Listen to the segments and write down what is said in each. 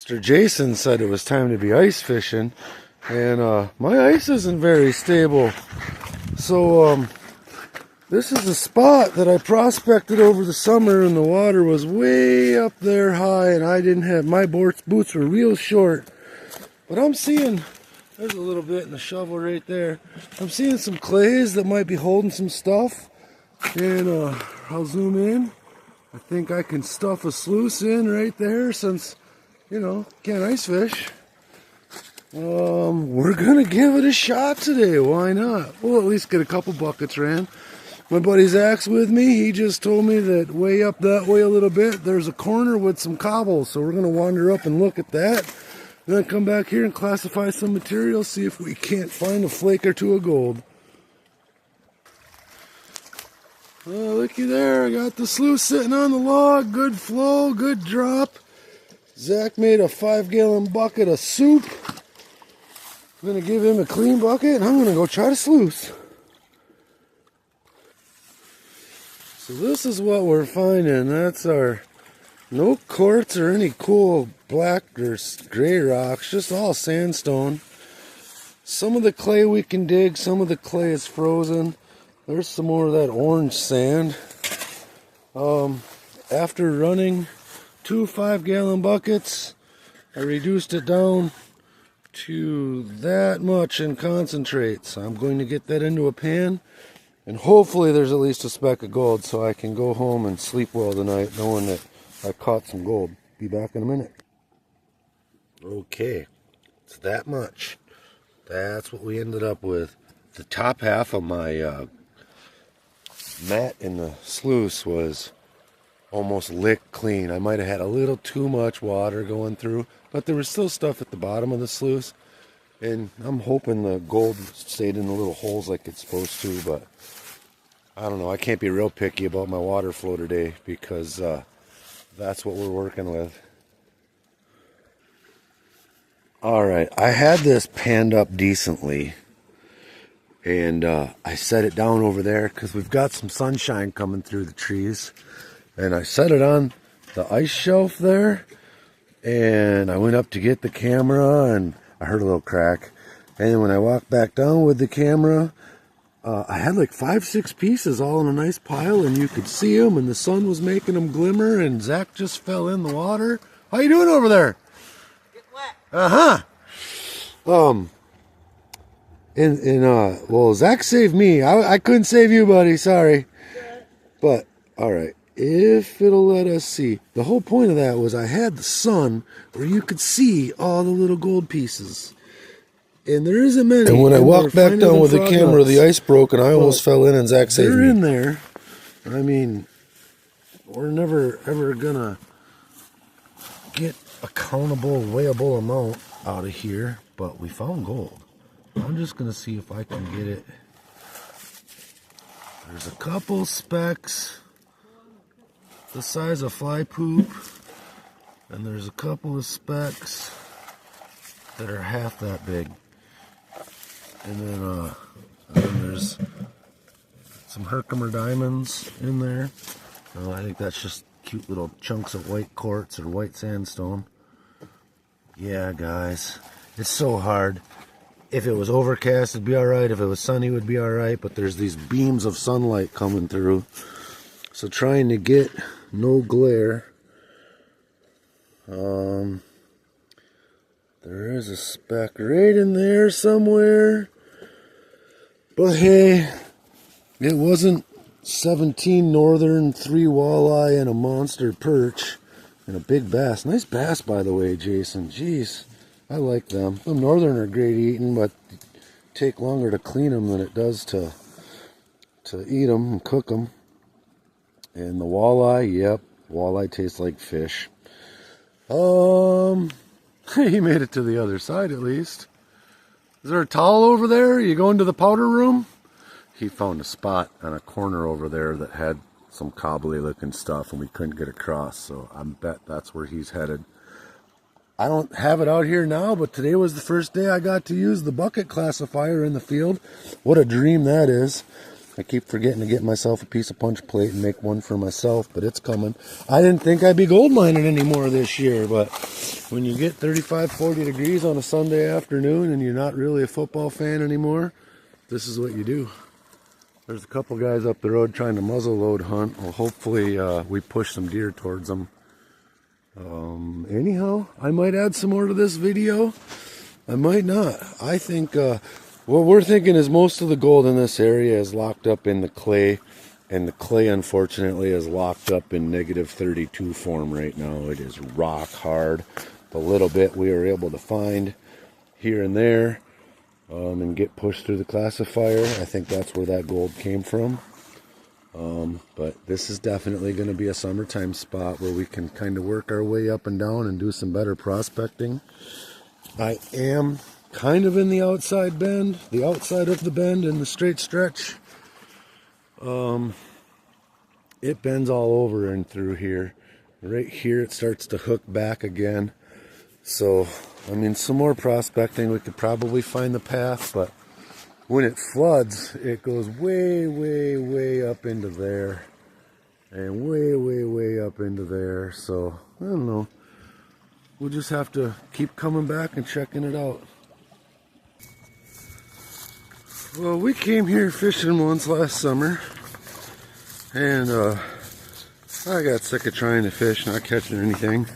Mr. Jason said it was time to be ice fishing, and my ice isn't very stable. So this is a spot that I prospected over the summer, and the water was way up there high, and I didn't have, my boots were real short. But I'm seeing, there's a little bit in the shovel right there. I'm seeing some clays that might be holding some stuff, and I'll zoom in. I think I can stuff a sluice in right there since, you know, can't ice fish. We're gonna give it a shot today. Why not? We'll at least get a couple buckets ran. My buddy Zach's with me. He just told me that way up that way a little bit, there's a corner with some cobbles. So we're gonna wander up and look at that. And then come back here and classify some material, see if we can't find a flake or two of gold. Oh, looky there. I got the sluice sitting on the log. Good flow, good drop. Zach made a 5-gallon bucket of soup. I'm going to give him a clean bucket, and I'm going to go try to sluice. So this is what we're finding. That's our no quartz or any cool black or gray rocks, just all sandstone. Some of the clay we can dig, some of the clay is frozen. There's some more of that orange sand. After running 2 5-gallon buckets, I reduced it down to that much in concentrate. So I'm going to get that into a pan, and hopefully there's at least a speck of gold so I can go home and sleep well tonight knowing that I caught some gold. Be back in a minute. Okay, it's that much. That's what we ended up with. The top half of my mat in the sluice was almost licked clean. I might have had a little too much water going through, but there was still stuff at the bottom of the sluice, and I'm hoping the gold stayed in the little holes like it's supposed to, but I don't know. I can't be real picky about my water flow today because that's what we're working with. Alright, I had this panned up decently, and I set it down over there because we've got some sunshine coming through the trees. And I set it on the ice shelf there, and I went up to get the camera, and I heard a little crack. And then when I walked back down with the camera, I had like 5-6 pieces all in a nice pile, and you could see them, and the sun was making them glimmer, and Zach just fell in the water. How you doing over there? Get wet. Well, Zach saved me. I couldn't save you, buddy. Sorry. But, all right. If it'll let us see. The whole point of that was I had the sun where you could see all the little gold pieces. And there isn't many. And when I walked back down with the camera, the ice broke and I almost fell in, and Zach saved me. They're in there. I mean, we're never ever gonna get a countable, weighable amount out of here, but we found gold. I'm just gonna see if I can get it. There's a couple specks the size of fly poop, and there's a couple of specks that are half that big, and then there's some Herkimer diamonds in there. I think that's just cute little chunks of white quartz or white sandstone. Yeah, guys, it's so hard. If it was overcast, it'd be alright. If it was sunny, it would be alright. But there's these beams of sunlight coming through, so trying to get no glare. There is a speck right in there somewhere, but hey, it wasn't 17 northern, 3 walleye, and a monster perch, and a big bass. Nice bass, by the way, Jason. Jeez, I like them. The northern are great eating, but take longer to clean them than it does to eat them and cook them. And the walleye, yep, walleye tastes like fish. He made it to the other side at least. Is there a towel over there? Are you going to the powder room? He found a spot on a corner over there that had some cobbly looking stuff, and we couldn't get across, so I bet that's where he's headed. I don't have it out here now, but today was the first day I got to use the bucket classifier in the field. What a dream that is. I keep forgetting to get myself a piece of punch plate and make one for myself, but it's coming. I didn't think I'd be gold mining anymore this year, but when you get 35, 40 degrees on a Sunday afternoon and you're not really a football fan anymore, this is what you do. There's a couple guys up the road trying to muzzle load hunt. Well, hopefully we push some deer towards them. Anyhow, I might add some more to this video. I might not. I think what we're thinking is most of the gold in this area is locked up in the clay, and the clay unfortunately is locked up in -32 form right now. It is rock hard. The little bit we were able to find here and there and get pushed through the classifier, I think that's where that gold came from. But this is definitely going to be a summertime spot where we can kind of work our way up and down and do some better prospecting. I am kind of in the outside bend, the outside of the bend in the straight stretch. It bends all over and through here. Right here it starts to hook back again. So, I mean, some more prospecting, we could probably find the path, but when it floods, it goes way, way, way up into there. And way, way, way up into there. So, I don't know. We'll just have to keep coming back and checking it out. Well, we came here fishing once last summer. And I got sick of trying to fish, not catching anything.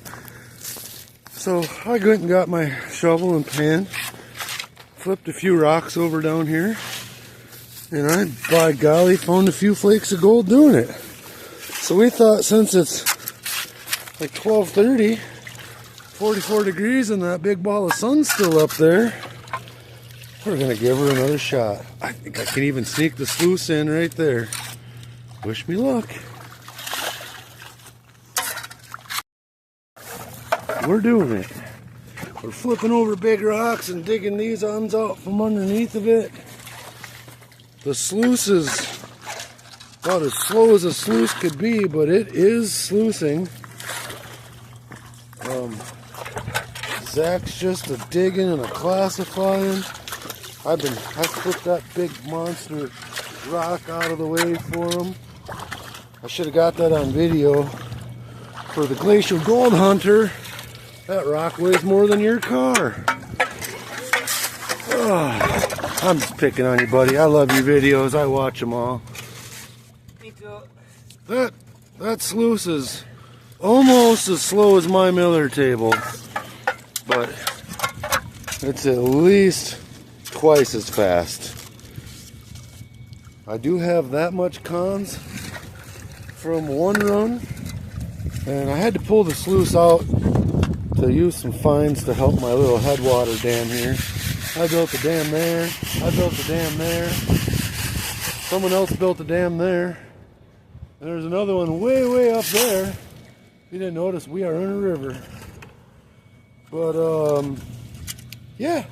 So I went and got my shovel and pan. Flipped a few rocks over down here. And I, by golly, found a few flakes of gold doing it. So we thought, since it's like 12:30, 44 degrees and that big ball of sun's still up there, we're gonna give her another shot. I think I can even sneak the sluice in right there. Wish me luck. We're doing it. We're flipping over big rocks and digging these uns out from underneath of it. The sluice is about as slow as a sluice could be, but it is sluicing. Zach's just a digging and a classifying. I flipped that big monster rock out of the way for him. I should have got that on video. For the Glacial Gold Hunter, that rock weighs more than your car. Oh, I'm just picking on you, buddy. I love your videos. I watch them all. Me too. That sluice is almost as slow as my Miller table, but it's at least twice as fast. I do have that much cons from one run, and I had to pull the sluice out to use some fines to help my little headwater dam here. I built the dam there. I built the dam there. Someone else built the dam there. And there's another one way, way up there. If you didn't notice, we are in a river. But, yeah.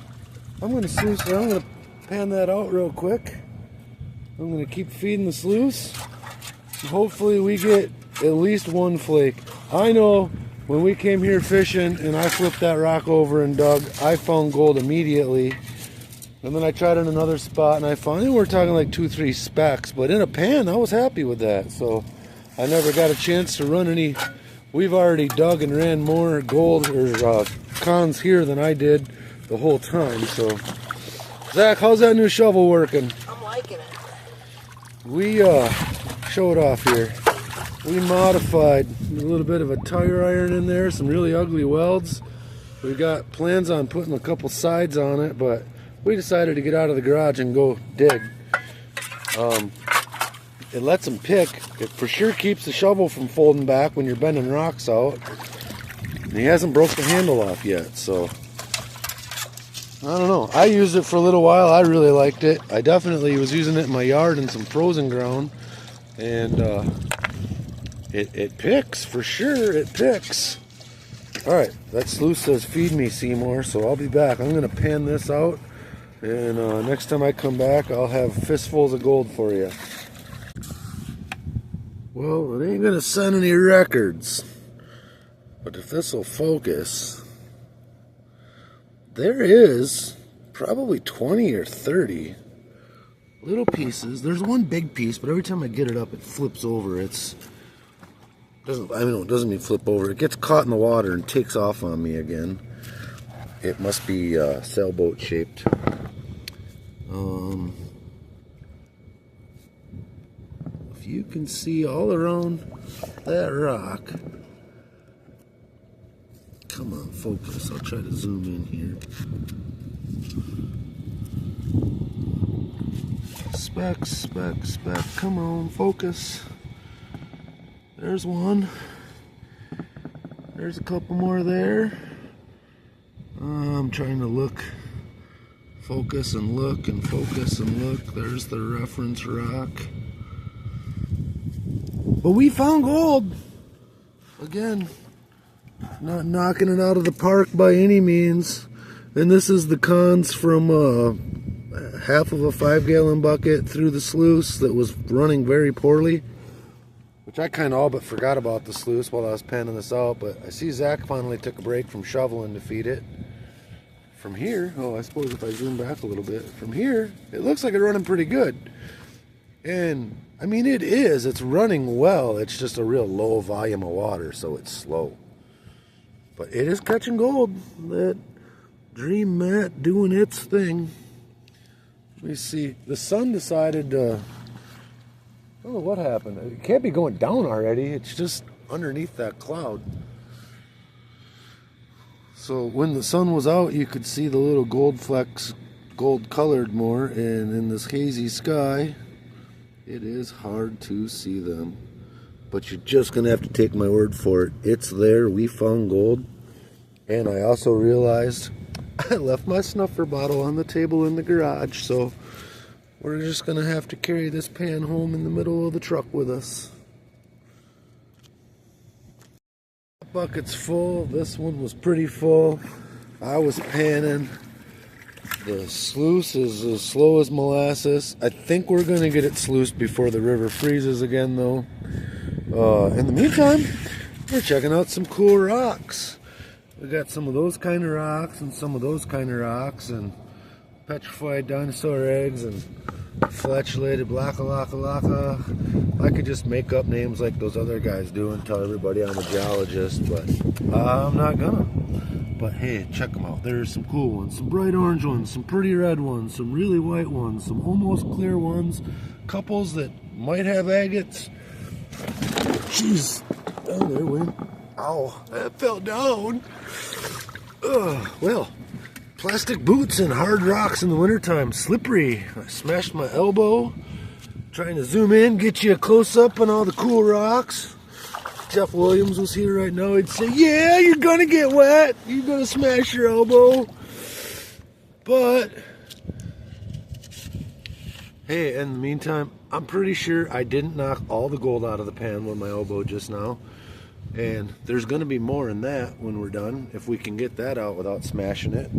I'm going to pan that out real quick. I'm going to keep feeding the sluice. Hopefully we get at least one flake. I know when we came here fishing and I flipped that rock over and dug, I found gold immediately. And then I tried in another spot and I found, we're talking like 2-3 specks, but in a pan, I was happy with that. So I never got a chance to run any. We've already dug and ran more gold or cons here than I did the whole time. So Zach, how's that new shovel working? I'm liking it. We show it off here. We modified a little bit of a tire iron in there, some really ugly welds. We got plans on putting a couple sides on it, but we decided to get out of the garage and go dig. It lets them pick. It for sure keeps the shovel from folding back when you're bending rocks out. And he hasn't broke the handle off yet, so I don't know. I used it for a little while. I really liked it. I definitely was using it in my yard in some frozen ground, and it picks for sure. It picks. All right, that sluice says "Feed me, Seymour," so I'll be back. I'm gonna pan this out, and next time I come back, I'll have fistfuls of gold for you. Well, it ain't gonna send any records, but if this will focus. There is probably 20 or 30 little pieces. There's one big piece, but every time I get it up, it flips over. It doesn't mean flip over. It gets caught in the water and takes off on me again. It must be sailboat shaped. If you can see all around that rock. Come on, focus. I'll try to zoom in here. Speck, speck, speck. Come on, focus. There's one. There's a couple more there. I'm trying to look. Focus and look and focus and look. There's the reference rock. But we found gold. Again, not knocking it out of the park by any means. And this is the cons from half of a 5-gallon bucket through the sluice that was running very poorly. Which I kind of all but forgot about the sluice while I was panning this out. But I see Zach finally took a break from shoveling to feed it. From here, I suppose if I zoom back a little bit, from here, it looks like it's running pretty good. And, I mean, it's running well. It's just a real low volume of water, so it's slow. But it is catching gold. That Dream Mat doing its thing. Let me see. The sun decided to... I don't know what happened. It can't be going down already. It's just underneath that cloud. So when the sun was out, you could see the little gold flecks, gold colored more. And in this hazy sky, it is hard to see them. But you're just going to have to take my word for it. It's there. We found gold. And I also realized I left my snuffer bottle on the table in the garage. So we're just going to have to carry this pan home in the middle of the truck with us. That bucket's full. This one was pretty full. I was panning. The sluice is as slow as molasses. I think we're going to get it sluiced before the river freezes again, though. In the meantime, we're checking out some cool rocks. We got some of those kind of rocks and some of those kind of rocks and petrified dinosaur eggs and flatulated blackalaka. I could just make up names like those other guys do and tell everybody I'm a geologist, but I'm not gonna. But hey, check them out. There's some cool ones, some bright orange ones, some pretty red ones, some really white ones, some almost clear ones, couples that might have agates. Jeez, oh, there it went. Ow, that fell down. Well, plastic boots and hard rocks in the wintertime, slippery. I smashed my elbow. Trying to zoom in, get you a close-up on all the cool rocks. If Jeff Williams was here right now, he'd say, yeah, you're gonna get wet. You're gonna smash your elbow. But, hey, in the meantime, I'm pretty sure I didn't knock all the gold out of the pan with my elbow just now. And there's going to be more in that when we're done, if we can get that out without smashing it.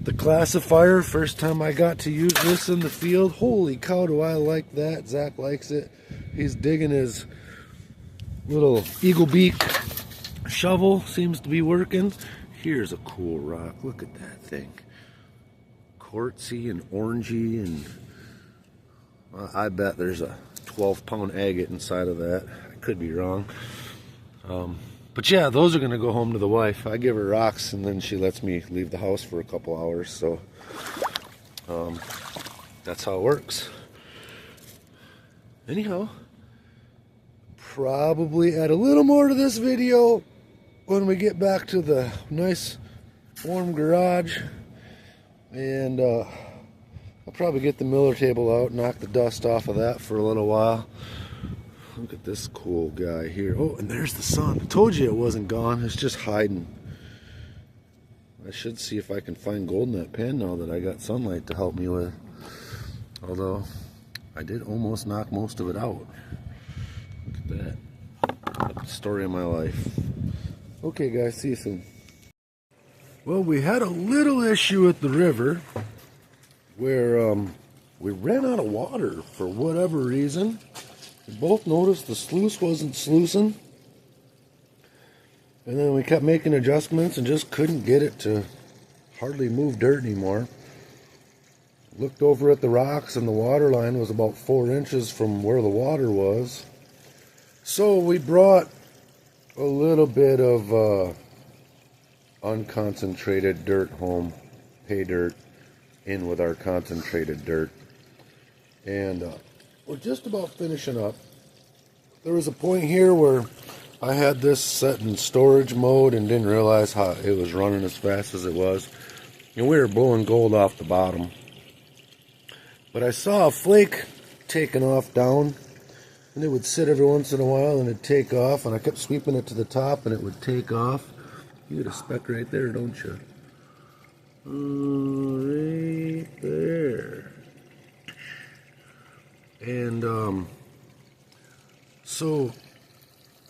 The classifier, first time I got to use this in the field. Holy cow, do I like that. Zach likes it. He's digging his little eagle beak shovel. Seems to be working. Here's a cool rock. Look at that thing. Quartzy and orangey, and I bet there's a 12-pound agate inside of that. I could be wrong. But yeah, those are going to go home to the wife. I give her rocks and then she lets me leave the house for a couple hours. So that's how it works. Anyhow, probably add a little more to this video when we get back to the nice warm garage. And I'll probably get the Miller table out, knock the dust off of that for a little while. Look at this cool guy here. Oh, and there's the sun. I told you it wasn't gone. It's just hiding. I should see if I can find gold in that pan now that I got sunlight to help me with. Although, I did almost knock most of it out. Look at that. That's the story of my life. Okay, guys. See you soon. Well, we had a little issue at the river where we ran out of water for whatever reason. We both noticed the sluice wasn't sluicing, and then we kept making adjustments and just couldn't get it to hardly move dirt anymore. looked over at the rocks, and the water line was about 4 inches from where the water was. So we brought a little bit of unconcentrated dirt home, pay dirt, in with our concentrated dirt. And we're just about finishing up. There was a point here where I had this set in storage mode and didn't realize how it was running as fast as it was. And we were blowing gold off the bottom. But I saw a flake taking off down, and it would sit every once in a while and it'd take off, and I kept sweeping it to the top and it would take off. You get a speck right there, don't you? Right there. And so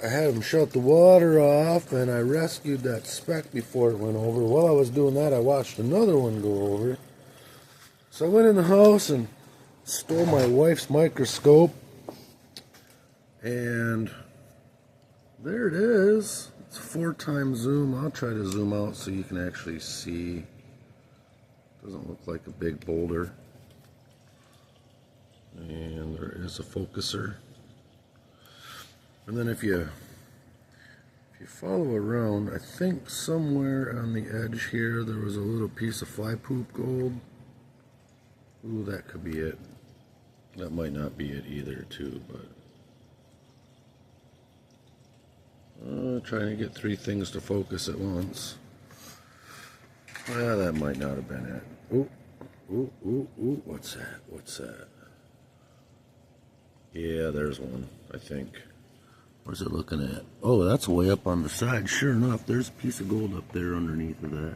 I had him shut the water off, and I rescued that speck before it went over. While I was doing that, I watched another one go over. So I went in the house and stole my wife's microscope, and there it is. It's 4x zoom. I'll try to zoom out so you can actually see. Doesn't look like a big boulder. And there is a focuser. And then if you follow around, I think somewhere on the edge here there was a little piece of fly poop gold. Ooh, that could be it. That might not be it either, too, but trying to get 3 things to focus at once. Well, that might not have been it. Ooh, ooh, ooh, ooh, what's that? What's that? Yeah, there's one, I think. Where's it looking at? Oh, that's way up on the side. Sure enough, there's a piece of gold up there underneath of that.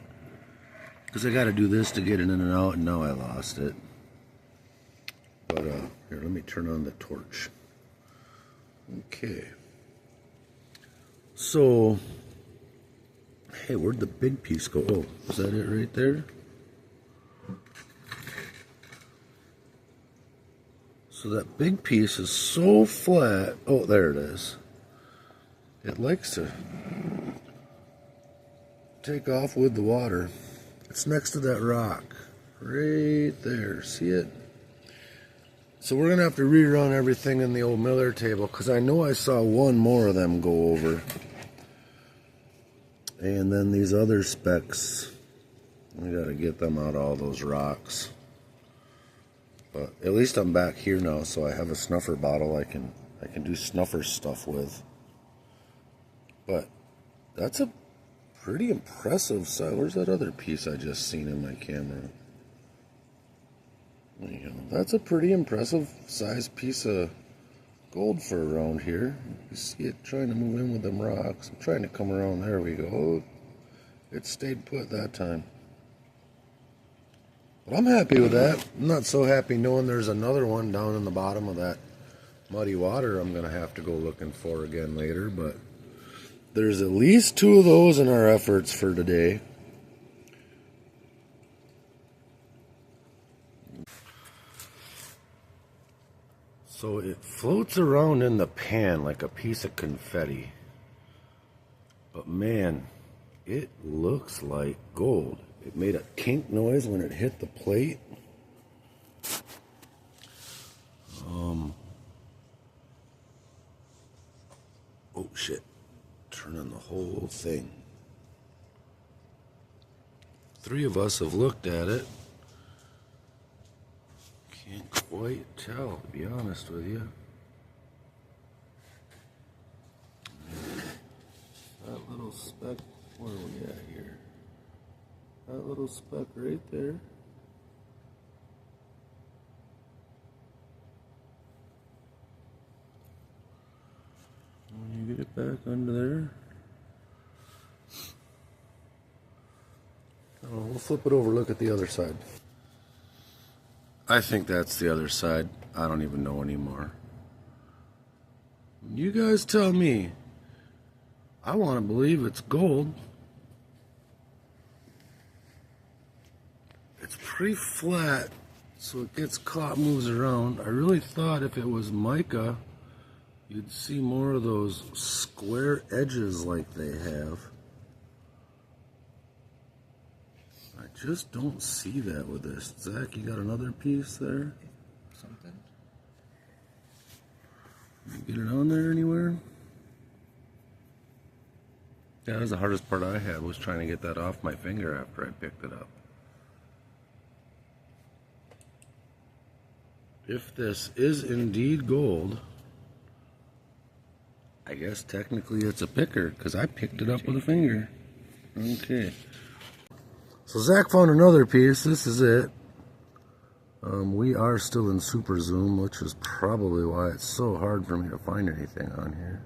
Because I got to do this to get it in and out, and now I lost it. But, here, let me turn on the torch. Okay. So, hey, where'd the big piece go? Oh, is that it right there? So that big piece is so flat. Oh, there it is. It likes to take off with the water. It's next to that rock. Right there. See it? So we're going to have to rerun everything in the old Miller table, because I know I saw one more of them go over. And then these other specks, we got to get them out of all those rocks. But at least I'm back here now, so I have a snuffer bottle I can do snuffer stuff with. But that's a pretty impressive size. Where's that other piece I just seen in my camera? You know, that's a pretty impressive size piece of gold for around here. You see it trying to move in with them rocks. I'm trying to come around. There we go. It stayed put that time. But I'm happy with that. I'm not so happy knowing there's another one down in the bottom of that muddy water I'm going to have to go looking for again later. But there's at least 2 of those in our efforts for today. So it floats around in the pan like a piece of confetti. But man, it looks like gold. It made a kink noise when it hit the plate. Oh shit, turning the whole thing. 3 of us have looked at it. Can't quite tell, to be honest with you. That little speck, where are we at here? That little speck right there. When you get it back under there. Oh, we'll flip it over, look at the other side. I think that's the other side. I don't even know anymore. You guys tell me. I want to believe it's gold. It's pretty flat, so it gets caught, moves around. I really thought if it was mica, you'd see more of those square edges like they have. I just don't see that with this. Zach, you got another piece there? Something. You get it on there anywhere? Yeah, that was the hardest part I had, was trying to get that off my finger after I picked it up. If this is indeed gold, I guess technically it's a picker, because I picked it up with a finger. Okay. So Zach found another piece. This is it. We are still in super zoom, which is probably why it's so hard for me to find anything on here.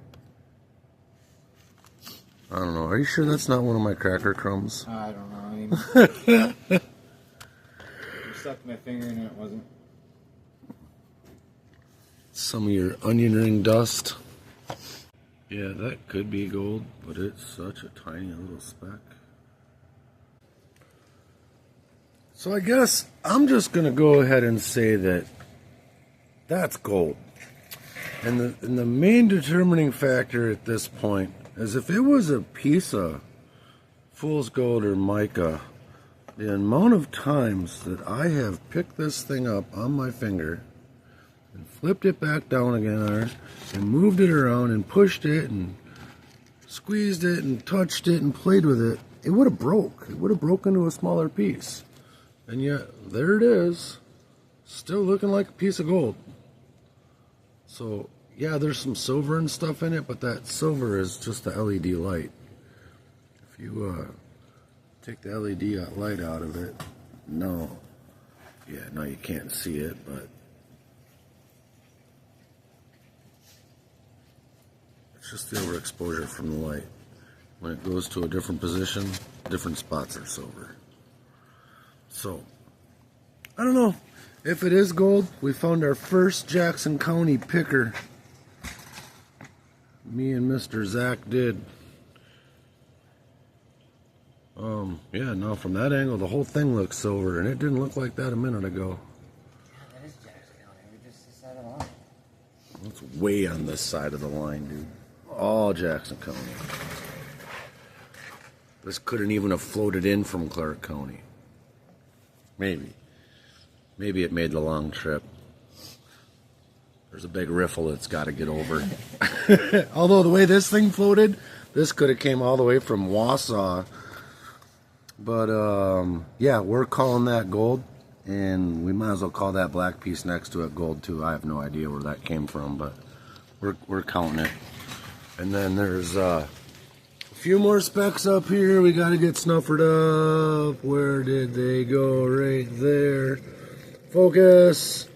I don't know. Are you sure that's not one of my cracker crumbs? I don't know. I mean, I stuck my finger in it. It wasn't. Some of your onion ring dust. Yeah, that could be gold, but it's such a tiny little speck. So I guess I'm just going to go ahead and say that that's gold. And the main determining factor at this point is if it was a piece of fool's gold or mica, the amount of times that I have picked this thing up on my finger and flipped it back down again on her and moved it around and pushed it and squeezed it and touched it and played with it, it would have broke. It would have broken into a smaller piece. And yet, there it is, still looking like a piece of gold. So, yeah, there's some silver and stuff in it, but that silver is just the LED light. If you take the LED light out of it, no. Yeah, now you can't see it, but it's just the overexposure from the light. When it goes to a different position, different spots are silver. So, I don't know. If it is gold, we found our first Jackson County picker. Me and Mr. Zach did. Yeah, now from that angle, the whole thing looks silver, and it didn't look like that a minute ago. Yeah, that is Jackson County. We're just this side of the line. It's way on this side of the line, dude. All Jackson County. This couldn't even have floated in from Clark County. Maybe. Maybe it made the long trip. There's a big riffle it's got to get over. Although the way this thing floated, this could have came all the way from Wausau. But, yeah, we're calling that gold. And we might as well call that black piece next to it gold, too. I have no idea where that came from, but we're counting it. And then there's a few more specks up here we got to get snuffered up. Where did they go? Right there. Focus.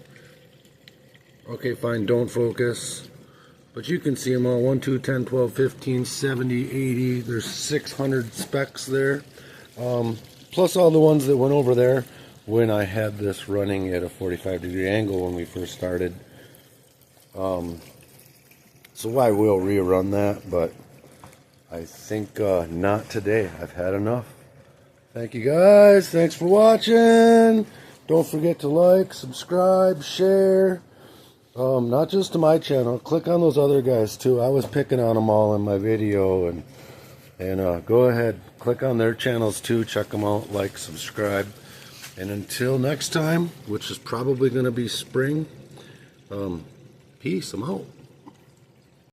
Okay, fine, don't focus. But you can see them all. 1, 2, 10, 12, 15, 70, 80. There's 600 specks there. Plus all the ones that went over there when I had this running at a 45-degree angle when we first started. So I will rerun that, but I think not today. I've had enough. Thank you guys. Thanks for watching. Don't forget to like, subscribe, share. Not just to my channel. Click on those other guys too. I was picking on them all in my video, and go ahead, click on their channels too. Check them out. Like, subscribe, and until next time, which is probably going to be spring. Peace. I'm out.